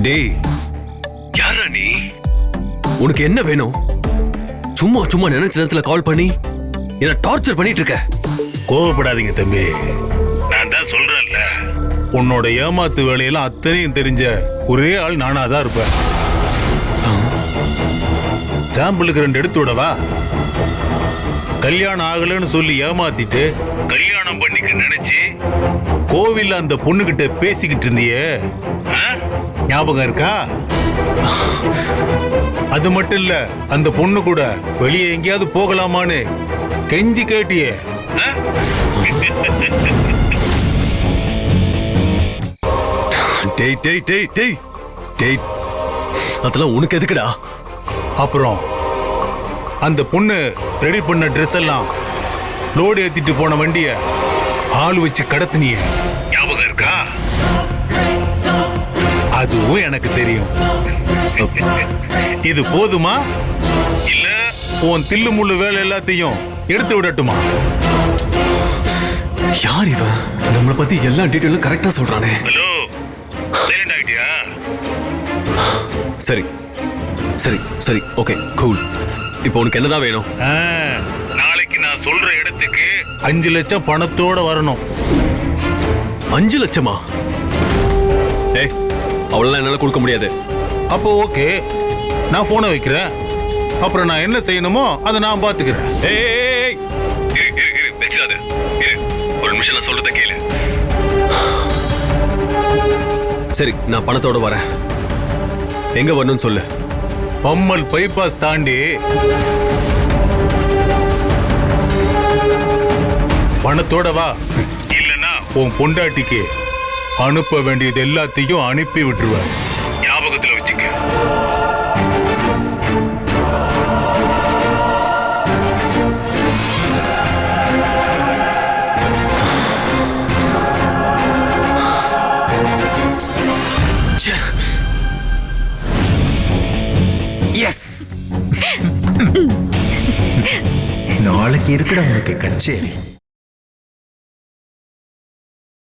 டேய், யாரா நீ? உனக்கு என்ன வேணும்? சும்மா சும்மா நினைச்ச நேரத்துல கால் பண்ணி என்ன டார்ச்சர் பண்ணிட்டு இருக்க. கோவப்படாதீங்க தம்பி, நான் தான் சொல்றேன்ல, உன்னோட ஏமாத்து வேலையெல்லாம் அத்தனையும் தெரிஞ்ச ஒரே ஆள் நானா தான் இருப்பேன். சாம்பிளுக்கு 2 எடுத்து விடவா? கல்யாணம் ஆகலன்னு சொல்லி ஏமாத்திட்டு கல்யாணம் பண்ணிக்க நினைச்சு கோவில்ல அந்த பொண்ணுகிட்ட பேசிக்கிட்டு இருந்தியே, ஞாபகம் இருக்கா? அது மட்டும் இல்ல, அந்த பொண்ணு கூட வெளியே எங்கேயாவது போகலாமான்னு கெஞ்சி கேட்டியே. டேய் டேய் டேய் டேய் டேய், அதெல்லாம் உனக்கு எதுக்குடா? அப்புறம் அந்த பொண்ணு ரெடி பண்ண ட்ரெஸ் எல்லாம் லோடு ஏத்திட்டு போன வண்டிய ஆள் வச்சு கடத்தினிய, ஞாபகம் இருக்கா? அதுவும் எனக்கு தெரியும். இது போதுமா, இல்ல உன் தில்லு முள்ளு வேலை எல்லாத்தையும் எடுத்து விடட்டுமா? யார் இவன்? நம்மளை பத்தி எல்லா டீட்டெயிலும் கரெக்டா சொல்றானே. ஹலோ, சைலண்ட் ஆயிட்டியா? சரி சரி சரி, ஓகே கூல். இப்போ உனக்கு என்னதான் வேணும்? நாளைக்கு நான் சொல்ற இடத்துக்கு 5 லட்சம் பணத்தோட வரணும். 5 லட்சமா? ஏய், அவ்வளவு என்னால கொடுக்க முடியாது. அப்போ ஓகே, நான் போனை வைக்கிறேன். அப்புறம் நான் என்ன செய்யணுமோ அதை நான் பாத்துக்கிறேன். ஏய், வெச்சாத. ஒரு நிமிஷம் நான் சொல்றத கேளு. சரி, நான் பணத்தோட வரேன். எங்க வரணும்னு சொல்லு. பம்மல் பைபாஸ் தாண்டி பணத்தோட வா, இல்லனா உன் பொண்டாட்டிக்கு அனுப்ப வேண்டியது எல்லாத்தையும் அனுப்பி விட்டுருவேன். ஞாபகத்துல வச்சுக்க. நாளைக்கு இருக்குடா உனக்கு கச்சேரி.